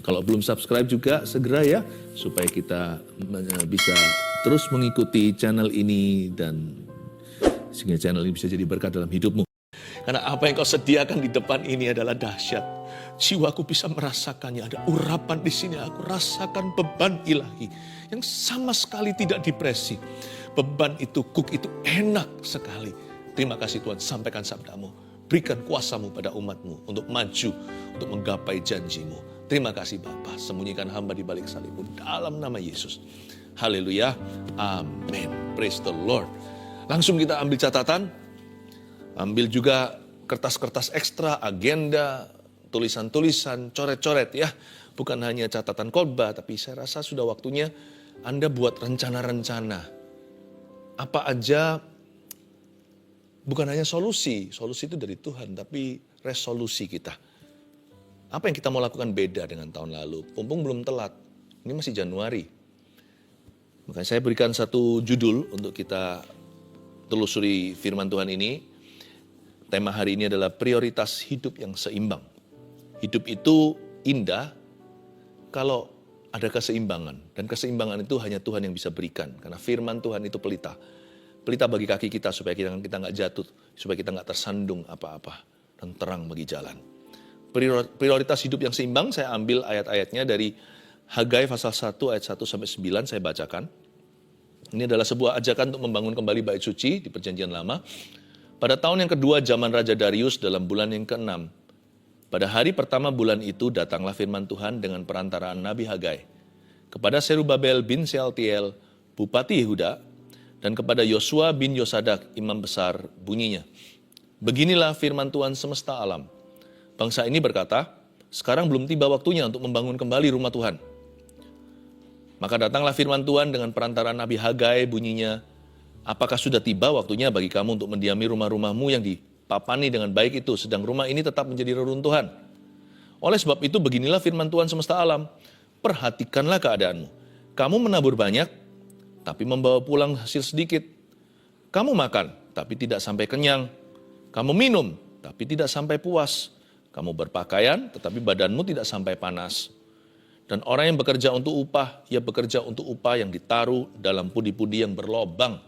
Kalau belum subscribe juga segera ya, supaya kita bisa terus mengikuti channel ini dan sehingga channel ini bisa jadi berkat dalam hidupmu. Karena apa yang kau sediakan di depan ini adalah dahsyat. Jiwaku bisa merasakannya, ada urapan di sini. Aku rasakan beban ilahi yang sama sekali tidak depresi. Beban itu, kuk itu enak sekali. Terima kasih Tuhan, sampaikan sabdamu. Berikan kuasamu pada umatmu untuk maju, untuk menggapai janjimu. Terima kasih Bapa, sembunyikan hamba di balik salibmu dalam nama Yesus. Haleluya, amin. Praise the Lord. Langsung kita ambil catatan, ambil juga kertas-kertas ekstra, agenda, tulisan-tulisan, coret-coret ya. Bukan hanya catatan khotbah, tapi saya rasa sudah waktunya Anda buat rencana-rencana. Apa aja, bukan hanya solusi itu dari Tuhan, tapi resolusi kita. Apa yang kita mau lakukan beda dengan tahun lalu? Mumpung belum telat, ini masih Januari. Makanya saya berikan satu judul untuk kita telusuri firman Tuhan ini. Tema hari ini adalah prioritas hidup yang seimbang. Hidup itu indah kalau ada keseimbangan. Dan keseimbangan itu hanya Tuhan yang bisa berikan. Karena firman Tuhan itu pelita. Pelita bagi kaki kita supaya kita nggak jatuh. Supaya kita nggak tersandung apa-apa. Dan terang bagi jalan. Prioritas hidup yang seimbang, saya ambil ayat-ayatnya dari Hagai pasal 1 ayat 1 sampai 9 saya bacakan. Ini adalah sebuah ajakan untuk membangun kembali bait suci di Perjanjian Lama. Pada tahun yang kedua zaman Raja Darius dalam bulan yang ke-6, pada hari pertama bulan itu datanglah firman Tuhan dengan perantaraan Nabi Hagai kepada Serubabel bin Sealtiel, Bupati Yehuda, dan kepada Yosua bin Yosadak, Imam Besar, bunyinya. Beginilah firman Tuhan semesta alam. Bangsa ini berkata, sekarang belum tiba waktunya untuk membangun kembali rumah Tuhan. Maka datanglah firman Tuhan dengan perantaraan Nabi Hagai, bunyinya, apakah sudah tiba waktunya bagi kamu untuk mendiami rumah-rumahmu yang dipapani dengan baik itu, sedang rumah ini tetap menjadi reruntuhan. Oleh sebab itu beginilah firman Tuhan semesta alam, perhatikanlah keadaanmu. Kamu menabur banyak, tapi membawa pulang hasil sedikit. Kamu makan, tapi tidak sampai kenyang. Kamu minum, tapi tidak sampai puas. Kamu berpakaian, tetapi badanmu tidak sampai panas. Dan orang yang bekerja untuk upah, ia bekerja untuk upah yang ditaruh dalam pudi-pudi yang berlobang.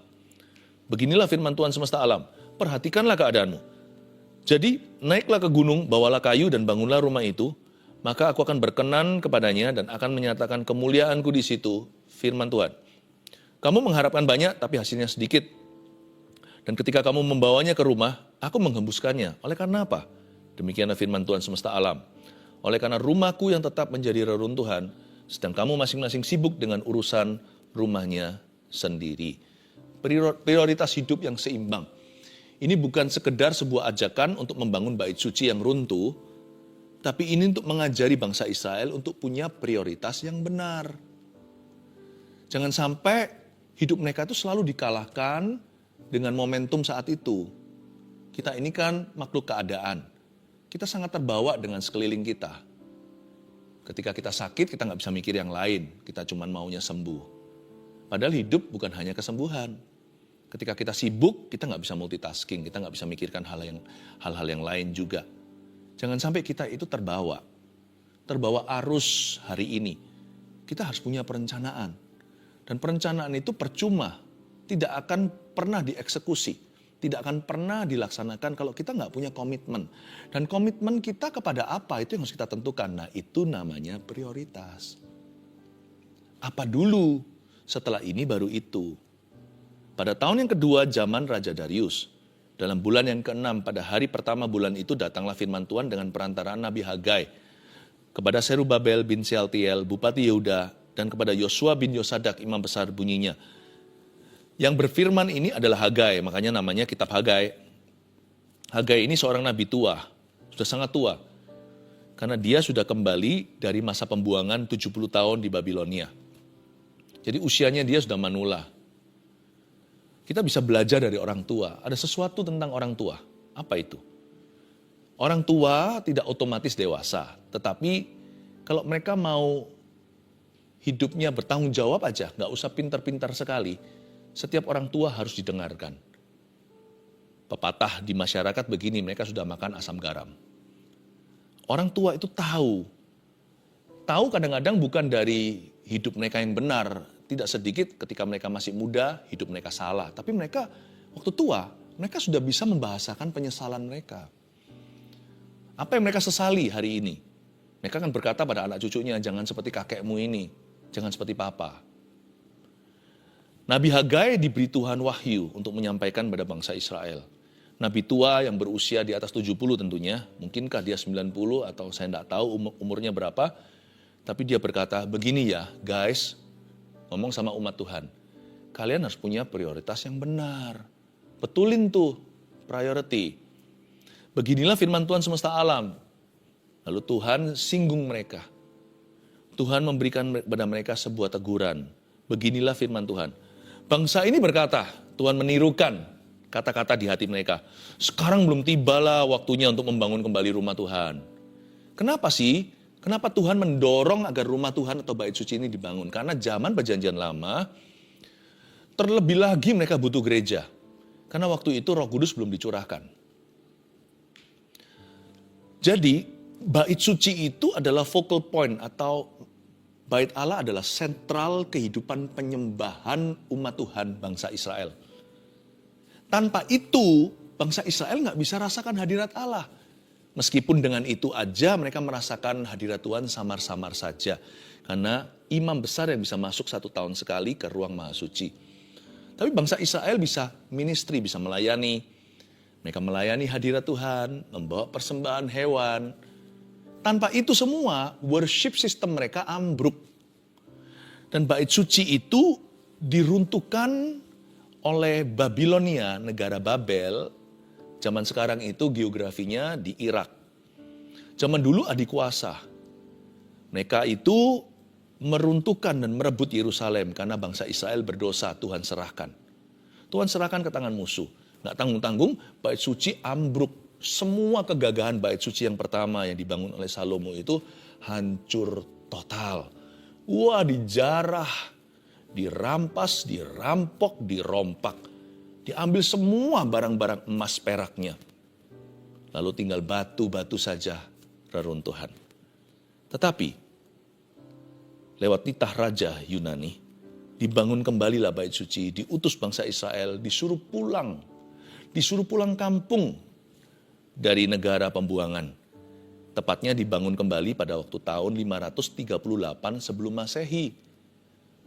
Beginilah firman Tuhan semesta alam, perhatikanlah keadaanmu. Jadi naiklah ke gunung, bawalah kayu dan bangunlah rumah itu, maka aku akan berkenan kepadanya dan akan menyatakan kemuliaanku di situ, firman Tuhan. Kamu mengharapkan banyak, tapi hasilnya sedikit. Dan ketika kamu membawanya ke rumah, aku menghembuskannya. Oleh karena apa? Demikianlah firman Tuhan semesta alam. Oleh karena rumahku yang tetap menjadi reruntuhan, sedang kamu masing-masing sibuk dengan urusan rumahnya sendiri. Prioritas hidup yang seimbang. Ini bukan sekedar sebuah ajakan untuk membangun bait suci yang runtuh, tapi ini untuk mengajari bangsa Israel untuk punya prioritas yang benar. Jangan sampai hidup mereka itu selalu dikalahkan dengan momentum saat itu. Kita ini kan makhluk keadaan. Kita sangat terbawa dengan sekeliling kita. Ketika kita sakit, kita nggak bisa mikir yang lain. Kita cuma maunya sembuh. Padahal hidup bukan hanya kesembuhan. Ketika kita sibuk, kita nggak bisa multitasking. Kita nggak bisa mikirkan hal-hal yang lain juga. Jangan sampai kita itu terbawa arus hari ini. Kita harus punya perencanaan. Dan perencanaan itu percuma. Tidak akan pernah dieksekusi. Tidak akan pernah dilaksanakan kalau kita nggak punya komitmen. Dan komitmen kita kepada apa itu yang harus kita tentukan. Nah itu namanya prioritas. Apa dulu, setelah ini baru itu. Pada tahun yang kedua zaman Raja Darius, dalam bulan yang ke-6 pada hari pertama bulan itu datanglah firman Tuhan dengan perantaraan Nabi Hagai kepada Serubabel bin Sealtiel, Bupati Yehuda, dan kepada Yosua bin Yosadak, Imam Besar, bunyinya. Yang berfirman ini adalah Hagai, makanya namanya kitab Hagai. Hagai ini seorang nabi tua, sudah sangat tua. Karena dia sudah kembali dari masa pembuangan 70 tahun di Babilonia. Jadi usianya dia sudah manula. Kita bisa belajar dari orang tua. Ada sesuatu tentang orang tua. Apa itu? Orang tua tidak otomatis dewasa. Tetapi kalau mereka mau hidupnya bertanggung jawab aja, nggak usah pintar-pintar sekali. Setiap orang tua harus didengarkan. Pepatah di masyarakat begini, mereka sudah makan asam garam. Orang tua itu tahu tahu kadang-kadang bukan dari hidup mereka yang benar. Tidak sedikit ketika mereka masih muda, hidup mereka salah. Tapi mereka waktu tua, mereka sudah bisa membahasakan penyesalan mereka. Apa yang mereka sesali hari ini? Mereka akan berkata pada anak cucunya, jangan seperti kakekmu ini, jangan seperti papa. Nabi Hagai diberi Tuhan wahyu untuk menyampaikan pada bangsa Israel. Nabi tua yang berusia di atas 70 tentunya, mungkinkah dia 90 atau saya tidak tahu umurnya berapa. Tapi dia berkata, begini ya guys, ngomong sama umat Tuhan. Kalian harus punya prioritas yang benar. Betulin tuh priority. Beginilah firman Tuhan semesta alam. Lalu Tuhan singgung mereka. Tuhan memberikan kepada mereka sebuah teguran. Beginilah firman Tuhan. Bangsa ini berkata, Tuhan menirukan kata-kata di hati mereka. Sekarang belum tibalah waktunya untuk membangun kembali rumah Tuhan. Kenapa sih? Kenapa Tuhan mendorong agar rumah Tuhan atau bait suci ini dibangun? Karena zaman perjanjian lama, terlebih lagi mereka butuh gereja. Karena waktu itu Roh Kudus belum dicurahkan. Jadi, bait suci itu adalah focal point atau bait Allah adalah sentral kehidupan penyembahan umat Tuhan bangsa Israel. Tanpa itu, bangsa Israel nggak bisa rasakan hadirat Allah. Meskipun dengan itu aja mereka merasakan hadirat Tuhan samar-samar saja. Karena imam besar yang bisa masuk 1 tahun sekali ke ruang maha suci. Tapi bangsa Israel bisa ministry, bisa melayani. Mereka melayani hadirat Tuhan, membawa persembahan hewan. Tanpa itu semua, worship system mereka ambruk. Dan bait suci itu diruntuhkan oleh Babilonia, negara Babel. Zaman sekarang itu geografinya di Irak. Zaman dulu adikuasa. Mereka itu meruntuhkan dan merebut Yerusalem karena bangsa Israel berdosa, Tuhan serahkan. Tuhan serahkan ke tangan musuh. Nggak tanggung-tanggung, bait suci ambruk. Semua kegagahan bait suci yang pertama yang dibangun oleh Salomo itu hancur total. Wah, dijarah, dirampas, dirampok, dirompak. Diambil semua barang-barang emas peraknya. Lalu tinggal batu-batu saja reruntuhan. Tetapi, lewat titah Raja Yunani, dibangun kembalilah bait suci, diutus bangsa Israel, disuruh pulang kampung dari negara pembuangan. Tepatnya dibangun kembali pada waktu tahun 538 sebelum Masehi.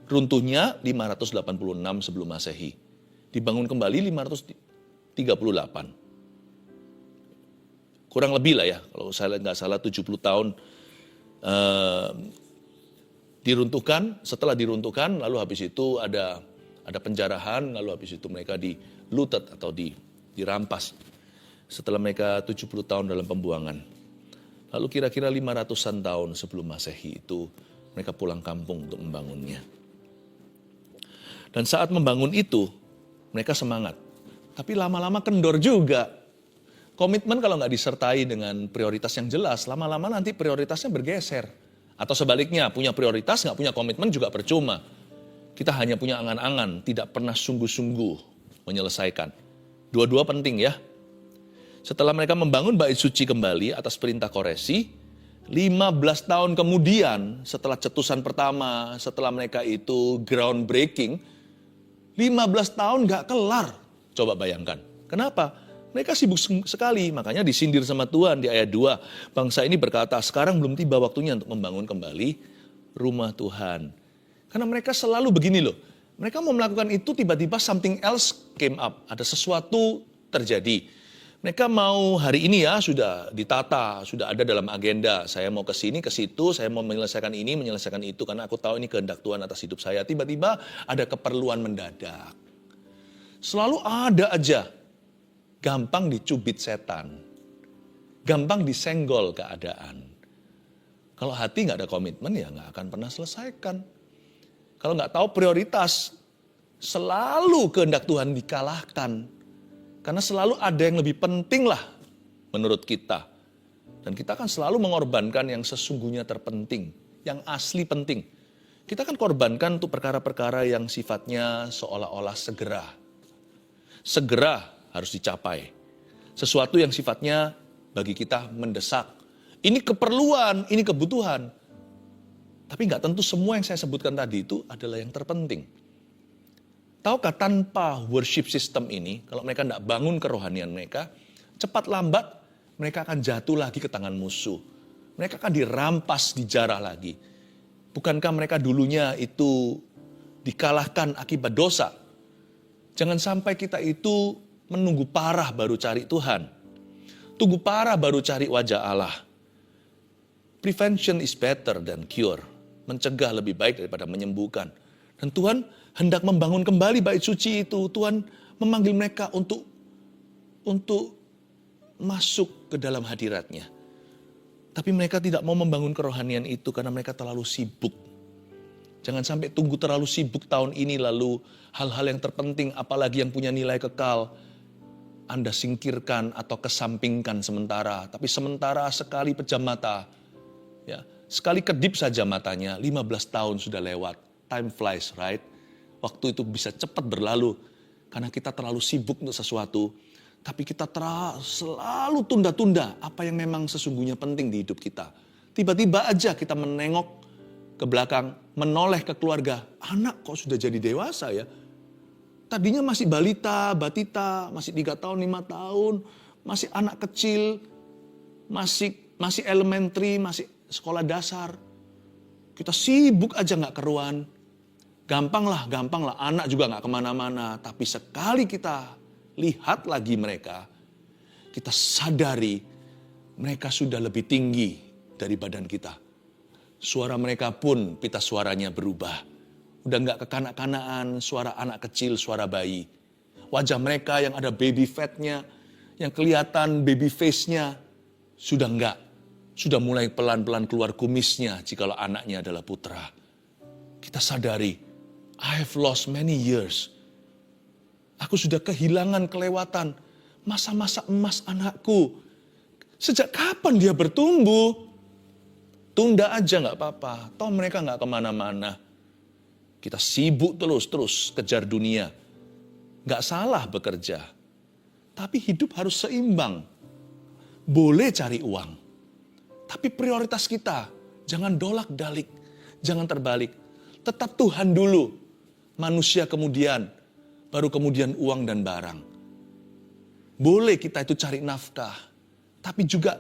Runtuhnya 586 sebelum Masehi. Dibangun kembali 538. Kurang lebih lah ya, kalau saya nggak salah 70 tahun diruntuhkan. Setelah diruntuhkan, lalu habis itu ada penjarahan, lalu habis itu mereka dilutet atau dirampas. Setelah mereka 70 tahun dalam pembuangan. Lalu kira-kira 500-an tahun sebelum Masehi itu mereka pulang kampung untuk membangunnya. Dan saat membangun itu, mereka semangat. Tapi lama-lama kendor juga. Komitmen kalau nggak disertai dengan prioritas yang jelas, lama-lama nanti prioritasnya bergeser. Atau sebaliknya, punya prioritas, nggak punya komitmen juga percuma. Kita hanya punya angan-angan, tidak pernah sungguh-sungguh menyelesaikan. Dua-dua penting ya. Setelah mereka membangun bait suci kembali atas perintah Koresi, 15 tahun kemudian setelah cetusan pertama, setelah mereka itu groundbreaking, 15 tahun nggak kelar. Coba bayangkan. Kenapa? Mereka sibuk sekali, makanya disindir sama Tuhan di ayat 2. Bangsa ini berkata, sekarang belum tiba waktunya untuk membangun kembali rumah Tuhan. Karena mereka selalu begini loh. Mereka mau melakukan itu, tiba-tiba something else came up. Ada sesuatu terjadi. Mereka mau hari ini ya sudah ditata, sudah ada dalam agenda. Saya mau ke sini, ke situ, saya mau menyelesaikan ini, menyelesaikan itu. Karena aku tahu ini kehendak Tuhan atas hidup saya. Tiba-tiba ada keperluan mendadak. Selalu ada aja. Gampang dicubit setan. Gampang disenggol keadaan. Kalau hati nggak ada komitmen ya nggak akan pernah selesaikan. Kalau nggak tahu prioritas, selalu kehendak Tuhan dikalahkan. Karena selalu ada yang lebih penting lah menurut kita. Dan kita kan selalu mengorbankan yang sesungguhnya terpenting, yang asli penting. Kita kan korbankan untuk perkara-perkara yang sifatnya seolah-olah segera. Segera harus dicapai. Sesuatu yang sifatnya bagi kita mendesak. Ini keperluan, ini kebutuhan. Tapi nggak tentu semua yang saya sebutkan tadi itu adalah yang terpenting. Tahukah tanpa worship system ini, kalau mereka tidak bangun kerohanian mereka, cepat lambat mereka akan jatuh lagi ke tangan musuh. Mereka akan dirampas, dijarah lagi. Bukankah mereka dulunya itu dikalahkan akibat dosa? Jangan sampai kita itu menunggu parah baru cari Tuhan. Tunggu parah baru cari wajah Allah. Prevention is better than cure. Mencegah lebih baik daripada menyembuhkan. Dan Tuhan hendak membangun kembali bait suci itu. Tuhan memanggil mereka untuk masuk ke dalam hadirat-Nya. Tapi mereka tidak mau membangun kerohanian itu karena mereka terlalu sibuk. Jangan sampai tunggu terlalu sibuk tahun ini lalu hal-hal yang terpenting apalagi yang punya nilai kekal Anda singkirkan atau kesampingkan sementara. Tapi sementara sekali pejam mata, ya, sekali kedip saja matanya, 15 tahun sudah lewat. Time flies, right? Waktu itu bisa cepat berlalu karena kita terlalu sibuk untuk sesuatu. Tapi kita selalu tunda-tunda apa yang memang sesungguhnya penting di hidup kita. Tiba-tiba aja kita menengok ke belakang, menoleh ke keluarga. Anak kok sudah jadi dewasa ya? Tadinya masih balita, batita, masih 3 tahun, 5 tahun, masih anak kecil, masih elementary, masih sekolah dasar. Kita sibuk aja gak keruan. Gampang lah, anak juga gak kemana-mana. Tapi sekali kita lihat lagi mereka, kita sadari mereka sudah lebih tinggi dari badan kita. Suara mereka pun pita suaranya berubah. Udah gak kekanak-kanaan, suara anak kecil, suara bayi. Wajah mereka yang ada baby fatnya, yang kelihatan baby face-nya, sudah enggak. Sudah mulai pelan-pelan keluar kumisnya jikalau anaknya adalah putra. Kita sadari, I have lost many years. Aku sudah kehilangan, kelewatan masa-masa emas anakku. Sejak kapan dia bertumbuh? Tunda aja gak apa-apa. Toh mereka gak kemana-mana. Kita sibuk terus kejar dunia. Gak salah bekerja. Tapi hidup harus seimbang. Boleh cari uang. Tapi prioritas kita jangan dolak-dalik. Jangan terbalik. Tetap Tuhan dulu. Manusia kemudian. Baru kemudian uang dan barang. Boleh kita itu cari nafkah. Tapi juga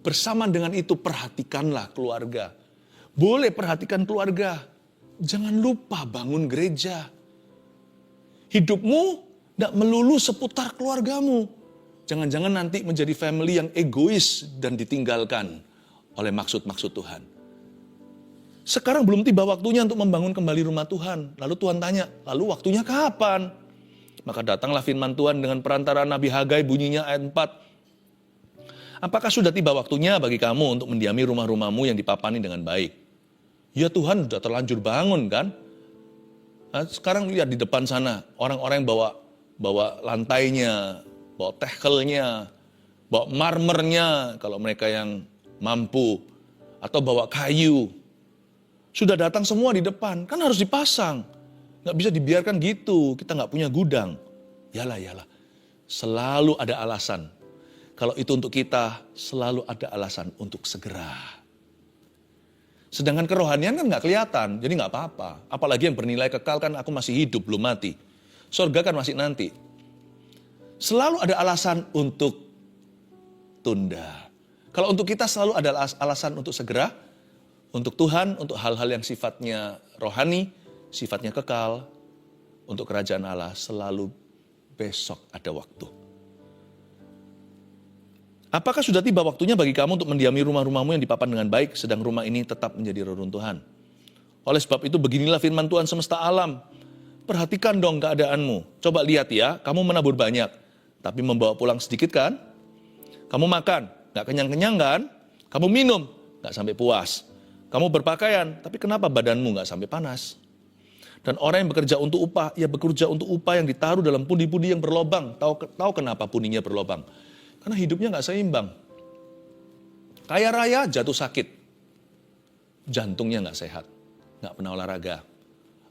bersama dengan itu perhatikanlah keluarga. Boleh perhatikan keluarga. Jangan lupa bangun gereja. Hidupmu tidak melulu seputar keluargamu. Jangan-jangan nanti menjadi family yang egois dan ditinggalkan oleh maksud-maksud Tuhan. Sekarang belum tiba waktunya untuk membangun kembali rumah Tuhan. Lalu Tuhan tanya, lalu waktunya kapan? Maka datanglah firman Tuhan dengan perantara Nabi Hagai, bunyinya ayat 4. Apakah sudah tiba waktunya bagi kamu untuk mendiami rumah-rumahmu yang dipapani dengan baik? Ya Tuhan, sudah terlanjur bangun kan? Nah, sekarang lihat di depan sana, orang-orang yang bawa lantainya, bawa tekelnya, bawa marmernya kalau mereka yang mampu, atau bawa kayu. Sudah datang semua di depan, kan harus dipasang. Gak bisa dibiarkan gitu, kita gak punya gudang. Yalah. Selalu ada alasan. Kalau itu untuk kita, selalu ada alasan untuk segera. Sedangkan kerohanian kan gak kelihatan, jadi gak apa-apa. Apalagi yang bernilai kekal kan aku masih hidup, belum mati. Surga kan masih nanti. Selalu ada alasan untuk tunda. Kalau untuk kita selalu ada alasan untuk segera. Untuk Tuhan, untuk hal-hal yang sifatnya rohani, sifatnya kekal, untuk kerajaan Allah selalu besok ada waktu. Apakah sudah tiba waktunya bagi kamu untuk mendiami rumah-rumahmu yang dipapan dengan baik, sedang rumah ini tetap menjadi reruntuhan? Oleh sebab itu beginilah firman Tuhan semesta alam. Perhatikan dong keadaanmu. Coba lihat ya, kamu menabur banyak, tapi membawa pulang sedikit kan? Kamu makan, gak kenyang-kenyang kan? Kamu minum, gak sampai puas. Kamu berpakaian, tapi kenapa badanmu gak sampai panas? Dan orang yang bekerja untuk upah, ia bekerja untuk upah yang ditaruh dalam pundi-pundi yang berlobang. Tahu kenapa pundinya berlobang? Karena hidupnya gak seimbang. Kaya raya jatuh sakit. Jantungnya gak sehat. Gak pernah olahraga.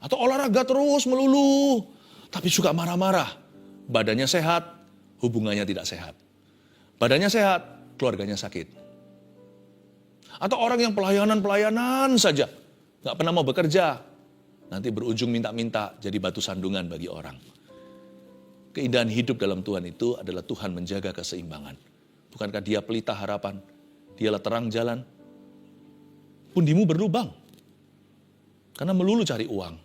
Atau olahraga terus melulu. Tapi suka marah-marah. Badannya sehat, hubungannya tidak sehat. Badannya sehat, keluarganya sakit. Atau orang yang pelayanan saja. nggak pernah mau bekerja, nanti berujung minta-minta jadi batu sandungan bagi orang. Keindahan hidup dalam Tuhan itu adalah Tuhan menjaga keseimbangan. Bukankah Dia pelita harapan? Dialah terang jalan. Pundimu berlubang. Karena melulu cari uang.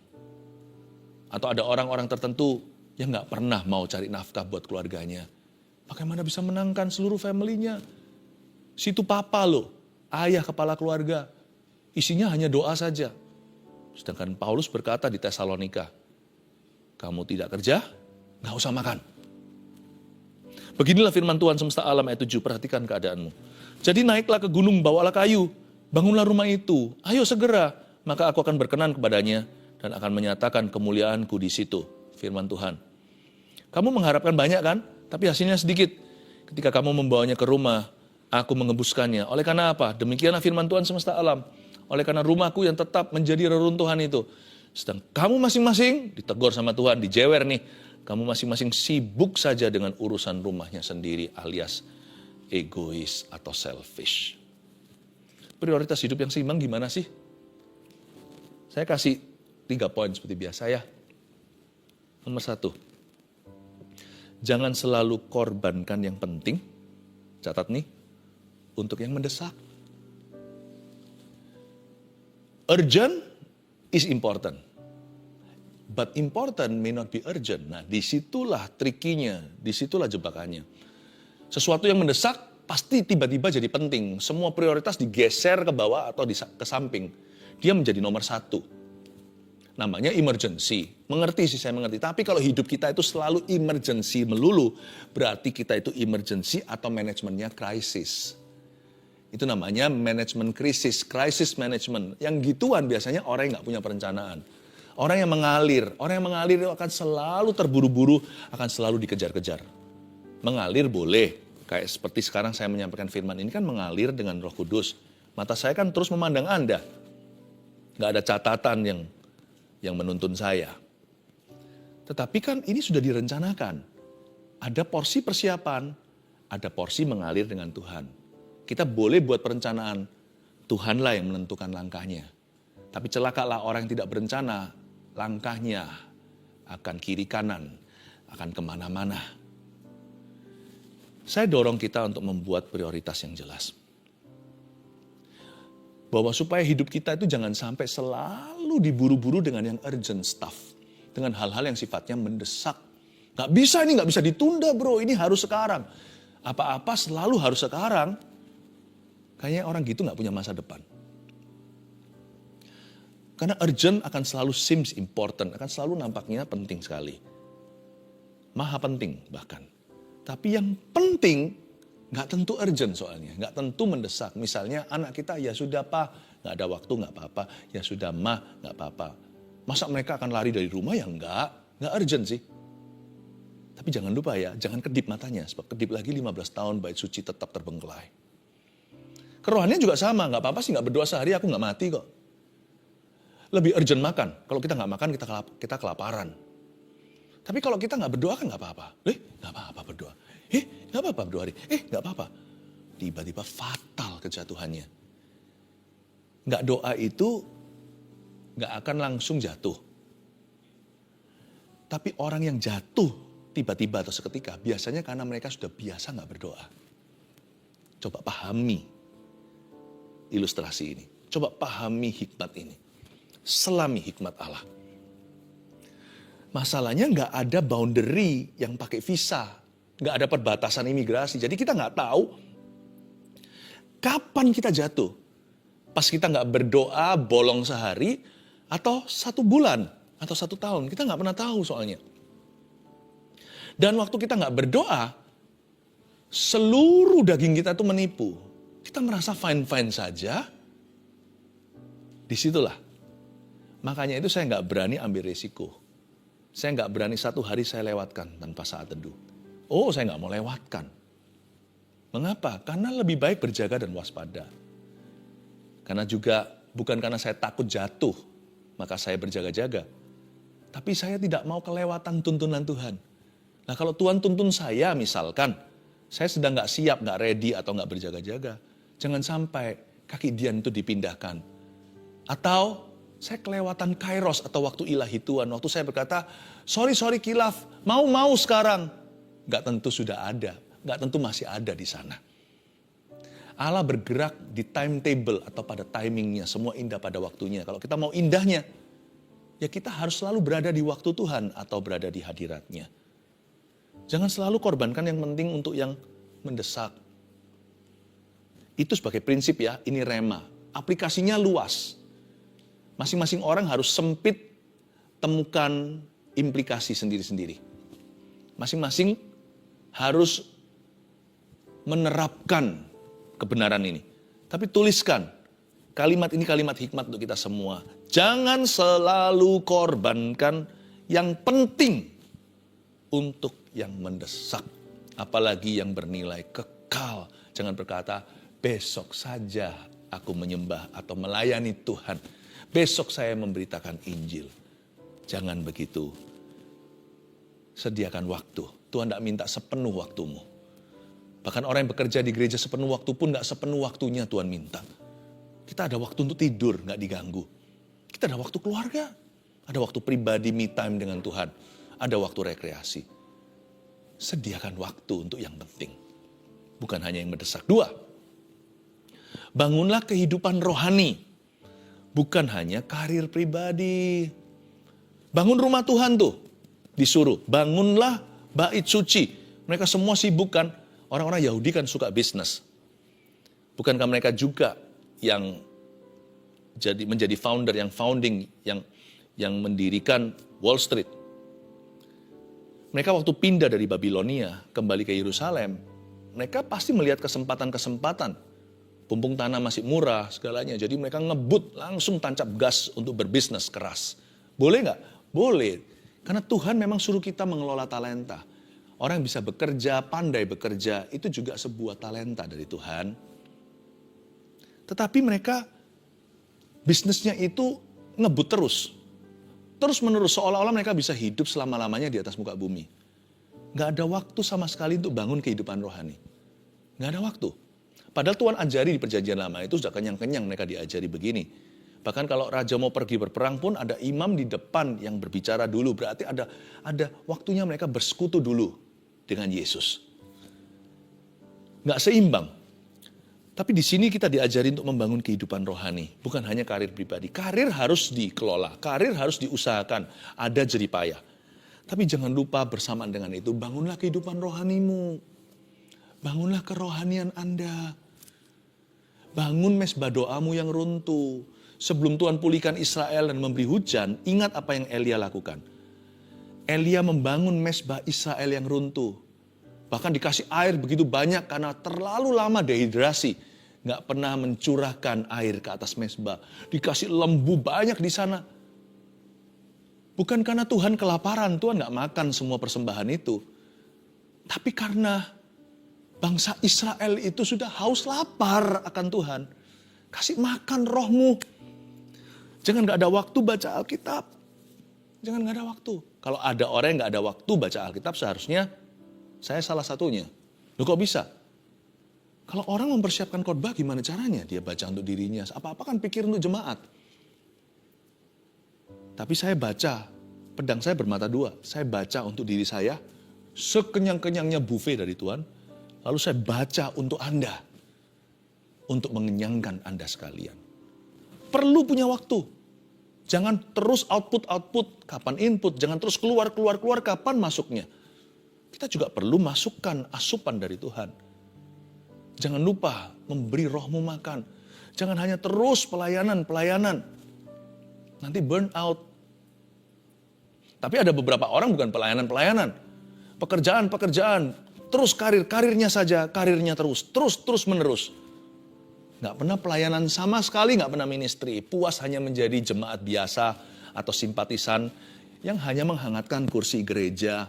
Atau ada orang-orang tertentu yang nggak pernah mau cari nafkah buat keluarganya. Bagaimana bisa menangkan seluruh family-nya? Situ papa loh, ayah kepala keluarga. Isinya hanya doa saja. Sedangkan Paulus berkata di Tesalonika, kamu tidak kerja, nggak usah makan. Beginilah firman Tuhan semesta alam ayat 7, perhatikan keadaanmu. Jadi naiklah ke gunung, bawalah kayu, bangunlah rumah itu, ayo segera, maka aku akan berkenan kepadanya dan akan menyatakan kemuliaanku di situ. Firman Tuhan. Kamu mengharapkan banyak kan? Tapi hasilnya sedikit. Ketika kamu membawanya ke rumah, aku mengembuskannya. Oleh karena apa? Demikianlah firman Tuhan semesta alam. Oleh karena rumahku yang tetap menjadi reruntuhan itu. Sedang kamu masing-masing ditegur sama Tuhan, dijewer nih. Kamu masing-masing sibuk saja dengan urusan rumahnya sendiri alias egois atau selfish. Prioritas hidup yang seimbang gimana sih? Saya kasih 3 poin seperti biasa ya. Nomor 1, jangan selalu korbankan yang penting, catat nih, untuk yang mendesak. Urgent is important, but important may not be urgent. Nah, disitulah trikinya, disitulah jebakannya. Sesuatu yang mendesak pasti tiba-tiba jadi penting. Semua prioritas digeser ke bawah atau ke samping. Dia menjadi nomor 1. Namanya emergency. Mengerti sih, saya mengerti. Tapi kalau hidup kita itu selalu emergency melulu, berarti kita itu emergency atau manajemennya krisis. Itu namanya manajemen krisis, crisis management. Yang gituan biasanya orang yang nggak punya perencanaan. Orang yang mengalir itu akan selalu terburu-buru, akan selalu dikejar-kejar. Mengalir boleh, kayak seperti sekarang saya menyampaikan firman ini kan mengalir dengan Roh Kudus. Mata saya kan terus memandang Anda. Nggak ada catatan yang menuntun saya. Tetapi kan ini sudah direncanakan. Ada porsi persiapan, ada porsi mengalir dengan Tuhan. Kita boleh buat perencanaan, Tuhanlah yang menentukan langkahnya. Tapi celakalah orang yang tidak berencana, langkahnya akan kiri kanan, akan kemana-mana. Saya dorong kita untuk membuat prioritas yang jelas. Bahwa supaya hidup kita itu jangan sampai selalu diburu-buru dengan yang urgent stuff. Dengan hal-hal yang sifatnya mendesak. Gak bisa ini, gak bisa ditunda bro, ini harus sekarang. Apa-apa selalu harus sekarang. Kayaknya orang gitu gak punya masa depan. Karena urgent akan selalu seems important, akan selalu nampaknya penting sekali. Maha penting bahkan. Tapi yang penting nggak tentu urgent soalnya, nggak tentu mendesak. Misalnya anak kita ya sudah pak, nggak ada waktu nggak apa-apa, ya sudah mah nggak apa-apa. Masa mereka akan lari dari rumah ya nggak urgent sih. Tapi jangan lupa ya, jangan kedip matanya, sebab kedip lagi 15 tahun bait suci tetap terbengkelai. Kerohanian juga sama, nggak apa-apa sih nggak berdoa sehari aku nggak mati kok. Lebih urgent makan, kalau kita nggak makan kita kelaparan. Tapi kalau kita nggak berdoa kan nggak apa-apa. Nggak apa-apa berdoa. Nggak apa-apa berdoa hari. Nggak apa-apa. Tiba-tiba fatal kejatuhannya. Nggak doa itu nggak akan langsung jatuh. Tapi orang yang jatuh tiba-tiba atau seketika biasanya karena mereka sudah biasa nggak berdoa. Coba pahami ilustrasi ini. Coba pahami hikmat ini. Selami hikmat Allah. Masalahnya nggak ada boundary yang pakai visa. Nggak ada perbatasan imigrasi. Jadi kita nggak tahu kapan kita jatuh. Pas kita nggak berdoa bolong sehari atau 1 bulan atau 1 tahun. Kita nggak pernah tahu soalnya. Dan waktu kita nggak berdoa, seluruh daging kita itu menipu. Kita merasa fine-fine saja. Disitulah. Makanya itu saya nggak berani ambil resiko. Saya nggak berani 1 hari saya lewatkan tanpa saat teduh. Oh, saya nggak mau lewatkan. Mengapa? Karena lebih baik berjaga dan waspada. Karena juga bukan karena saya takut jatuh, maka saya berjaga-jaga. Tapi saya tidak mau kelewatan tuntunan Tuhan. Nah kalau Tuhan tuntun saya misalkan, saya sedang nggak siap, nggak ready atau nggak berjaga-jaga. Jangan sampai kaki Dian itu dipindahkan. Atau Saya kelewatan kairos atau waktu ilahi Tuhan. Waktu saya berkata, sorry kilaf, mau sekarang. Gak tentu sudah ada, gak tentu masih ada di sana. Allah bergerak di timetable atau pada timingnya, semua indah pada waktunya. Kalau kita mau indahnya, ya kita harus selalu berada di waktu Tuhan atau berada di hadiratnya. Jangan selalu korbankan yang penting untuk yang mendesak. Itu sebagai prinsip ya, ini rema. Aplikasinya luas. Masing-masing orang harus sempit temukan implikasi sendiri-sendiri. Masing-masing harus menerapkan kebenaran ini. Tapi tuliskan, kalimat ini kalimat hikmat untuk kita semua. Jangan selalu korbankan yang penting untuk yang mendesak. Apalagi yang bernilai kekal. Jangan berkata, besok saja aku menyembah atau melayani Tuhan. Besok saya memberitakan Injil. Jangan begitu. Sediakan waktu. Tuhan tidak minta sepenuh waktumu. Bahkan orang yang bekerja di gereja sepenuh waktu pun tidak sepenuh waktunya Tuhan minta. Kita ada waktu untuk tidur, nggak diganggu. Kita ada waktu keluarga. Ada waktu pribadi, me time dengan Tuhan. Ada waktu rekreasi. Sediakan waktu untuk yang penting. Bukan hanya yang mendesak. 2. Bangunlah kehidupan rohani. Bukan hanya karir pribadi. Bangun rumah Tuhan tuh. Disuruh. Bangunlah bait suci. Mereka semua sibuk kan. Orang-orang Yahudi kan suka bisnis. Bukankah mereka juga yang menjadi founder, yang founding, yang mendirikan Wall Street. Mereka waktu pindah dari Babilonia kembali ke Yerusalem, mereka pasti melihat kesempatan-kesempatan. Pumpung tanah masih murah segalanya, jadi mereka ngebut langsung tancap gas untuk berbisnis keras. Boleh nggak? Boleh. Karena Tuhan memang suruh kita mengelola talenta. Orang yang bisa bekerja, pandai bekerja, itu juga sebuah talenta dari Tuhan. Tetapi mereka bisnisnya itu ngebut terus. Terus menerus, seolah-olah mereka bisa hidup selama-lamanya di atas muka bumi. Nggak ada waktu sama sekali untuk bangun kehidupan rohani. Nggak ada waktu. Padahal Tuhan ajari di perjanjian lama itu sudah kenyang-kenyang mereka diajari begini. Bahkan kalau raja mau pergi berperang pun ada imam di depan yang berbicara dulu. Berarti ada waktunya mereka bersekutu dulu dengan Yesus. Nggak seimbang. Tapi di sini kita diajari untuk membangun kehidupan rohani. Bukan hanya karir pribadi. Karir harus dikelola. Karir harus diusahakan. Ada jeripayah. Tapi jangan lupa bersamaan dengan itu. Bangunlah kehidupan rohanimu. Bangunlah kerohanian Anda. Bangun mesbah doamu yang runtuh. Sebelum Tuhan pulihkan Israel dan memberi hujan, ingat apa yang Elia lakukan. Elia membangun mesbah Israel yang runtuh. Bahkan dikasih air begitu banyak karena terlalu lama dehidrasi. Nggak pernah mencurahkan air ke atas mesbah. Dikasih lembu banyak di sana. Bukan karena Tuhan kelaparan, Tuhan nggak makan semua persembahan itu. Tapi karena bangsa Israel itu sudah haus lapar akan Tuhan. Kasih makan rohmu. Jangan gak ada waktu baca Alkitab. Jangan gak ada waktu. Kalau ada orang yang gak ada waktu baca Alkitab, seharusnya saya salah satunya. Loh kok bisa? Kalau orang mempersiapkan khotbah gimana caranya? Dia baca untuk dirinya. Apa-apa kan pikir untuk jemaat. Tapi saya baca. Pedang saya bermata dua. Saya baca untuk diri saya. Sekenyang-kenyangnya buffet dari Tuhan. Lalu saya baca untuk Anda. Untuk mengenyangkan Anda sekalian. Perlu punya waktu. Jangan terus output, kapan input. Jangan terus keluar, kapan masuknya. Kita juga perlu masukkan asupan dari Tuhan. Jangan lupa memberi rohmu makan. Jangan hanya terus pelayanan. Nanti burn out. Tapi ada beberapa orang bukan pelayanan. Pekerjaan. Terus karirnya saja, karirnya terus menerus. Gak pernah pelayanan sama sekali, gak pernah ministry. Puas hanya menjadi jemaat biasa atau simpatisan yang hanya menghangatkan kursi gereja.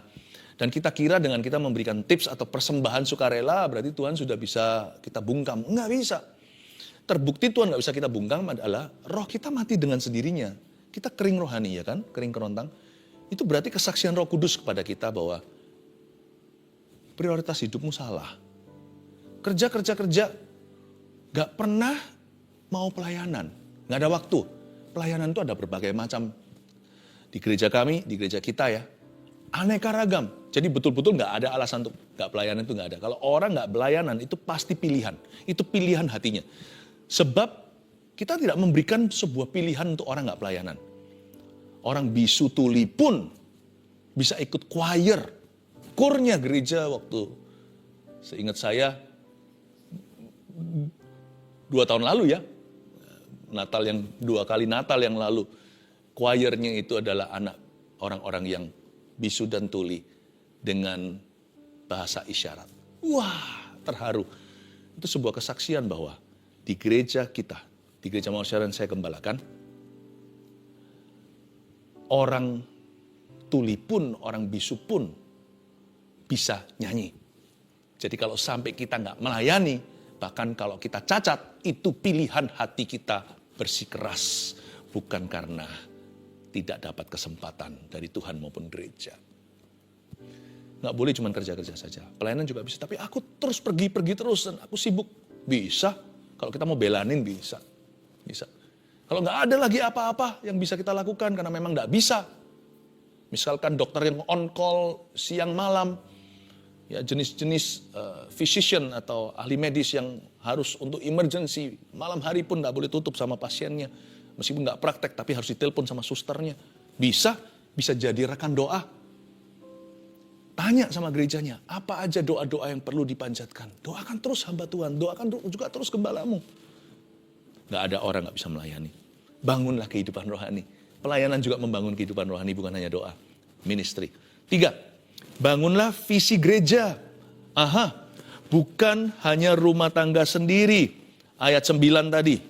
Dan kita kira dengan kita memberikan tips atau persembahan sukarela, berarti Tuhan sudah bisa kita bungkam. Enggak bisa. Terbukti Tuhan gak bisa kita bungkam adalah roh kita mati dengan sendirinya. Kita kering rohani ya kan, kering kerontang. Itu berarti kesaksian Roh Kudus kepada kita bahwa prioritas hidupmu salah. Kerja. Gak pernah mau pelayanan. Gak ada waktu. pelayanan itu ada berbagai macam. Di gereja kami, di gereja kita ya, aneka ragam. Jadi betul-betul nggak ada alasan untuk nggak pelayanan, itu nggak ada. Kalau orang nggak pelayanan itu pasti pilihan. Itu pilihan hatinya. Sebab kita tidak memberikan sebuah pilihan untuk orang nggak pelayanan. Orang bisu tuli pun bisa ikut choir. Kurnya gereja waktu, seingat saya, 2 tahun lalu ya, Natal yang 2 kali Natal yang lalu, choirnya itu adalah anak orang-orang yang bisu dan tuli dengan bahasa isyarat. Wah, terharu. Itu sebuah kesaksian bahwa di gereja kita, di gereja Mawar Syariah yang saya gembalakan, orang tuli pun, orang bisu pun bisa nyanyi. Jadi kalau sampai kita nggak melayani, bahkan kalau kita cacat, itu pilihan hati kita bersikeras. Bukan karena tidak dapat kesempatan dari Tuhan maupun gereja. Nggak boleh cuma kerja-kerja saja. Pelayanan juga bisa, tapi aku terus pergi terus dan aku sibuk. Bisa. Kalau kita mau belanin bisa. Bisa. Kalau nggak ada lagi apa-apa yang bisa kita lakukan karena memang nggak bisa. Misalkan dokter yang on call siang malam, ya jenis-jenis physician atau ahli medis yang harus untuk emergency, malam hari pun nggak boleh tutup sama pasiennya. Meskipun nggak praktek, tapi harus ditelepon sama susternya. Bisa jadi rekan doa. Tanya sama gerejanya, apa aja doa-doa yang perlu dipanjatkan. Doakan terus hamba Tuhan, doakan juga terus gembalamu. Nggak ada orang nggak bisa melayani. Bangunlah kehidupan rohani. Pelayanan juga membangun kehidupan rohani, bukan hanya doa. Ministry. 3, bangunlah visi gereja. Bukan hanya rumah tangga sendiri. Ayat 9 tadi.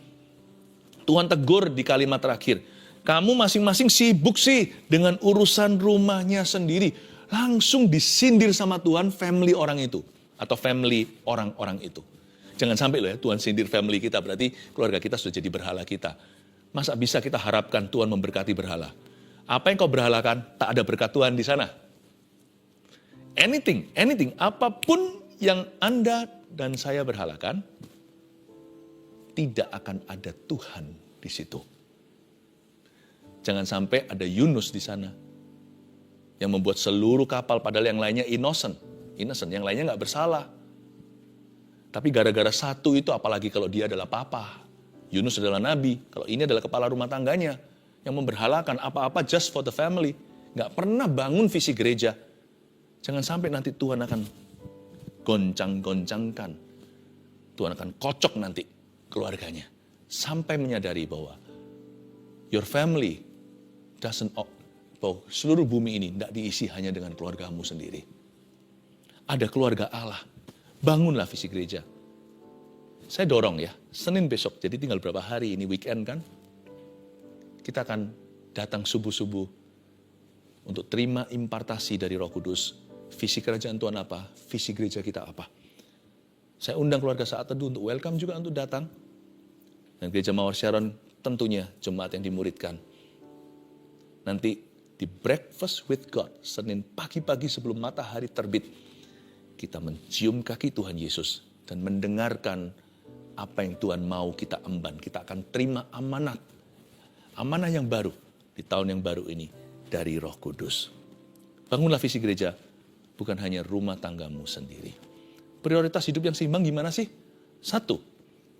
Tuhan tegur di kalimat terakhir. Kamu masing-masing sibuk sih dengan urusan rumahnya sendiri. Langsung disindir sama Tuhan family orang itu. Atau family orang-orang itu. Jangan sampai loh ya Tuhan sindir family kita. Berarti keluarga kita sudah jadi berhala kita. Masa bisa kita harapkan Tuhan memberkati berhala? Apa yang kau berhalakan, tak ada berkat Tuhan di sana. Anything, apapun yang Anda dan saya berhalakan, tidak akan ada Tuhan di situ. Jangan sampai ada Yunus di sana yang membuat seluruh kapal, padahal yang lainnya innocent, yang lainnya nggak bersalah. Tapi gara-gara satu itu, apalagi kalau dia adalah papa, Yunus adalah nabi, kalau ini adalah kepala rumah tangganya yang memberhalakan apa-apa just for the family, nggak pernah bangun visi gereja. Jangan sampai nanti Tuhan akan goncang-goncangkan, Tuhan akan kocok nanti keluarganya. Sampai menyadari bahwa your family bahwa seluruh bumi ini tidak diisi hanya dengan keluargamu sendiri. Ada keluarga Allah. Bangunlah visi gereja. Saya dorong ya, Senin besok, jadi tinggal berapa hari ini weekend kan. Kita akan datang subuh-subuh untuk terima impartasi dari Roh Kudus. Visi kerajaan Tuhan apa? Visi gereja kita apa? Saya undang keluarga Saat Teduh untuk welcome juga untuk datang. Dan Gereja Mawar Sharon tentunya jemaat yang dimuridkan. Nanti di Breakfast with God, Senin pagi-pagi sebelum matahari terbit, kita mencium kaki Tuhan Yesus dan mendengarkan apa yang Tuhan mau kita emban. Kita akan terima amanat yang baru di tahun yang baru ini dari Roh Kudus. Bangunlah visi gereja, bukan hanya rumah tanggamu sendiri. Prioritas hidup yang seimbang gimana sih? 1,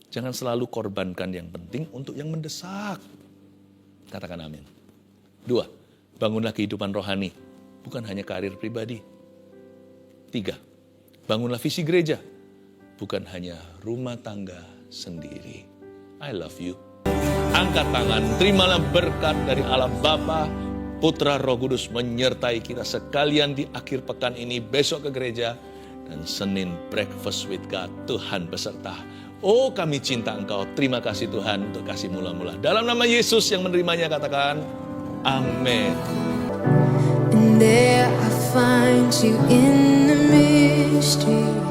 jangan selalu korbankan yang penting untuk yang mendesak. Katakan amin. 2, bangunlah kehidupan rohani, bukan hanya karir pribadi. 3, bangunlah visi gereja, bukan hanya rumah tangga sendiri. I love you. Angkat tangan, terimalah berkat dari Allah Bapa, Putra, Roh Kudus menyertai kita sekalian di akhir pekan ini, besok ke gereja, dan Senin Breakfast with God, Tuhan beserta. Oh, kami cinta Engkau, terima kasih Tuhan untuk kasih mula-mula. Dalam nama Yesus yang menerimanya, katakan, amin. And there I find you in the mystery.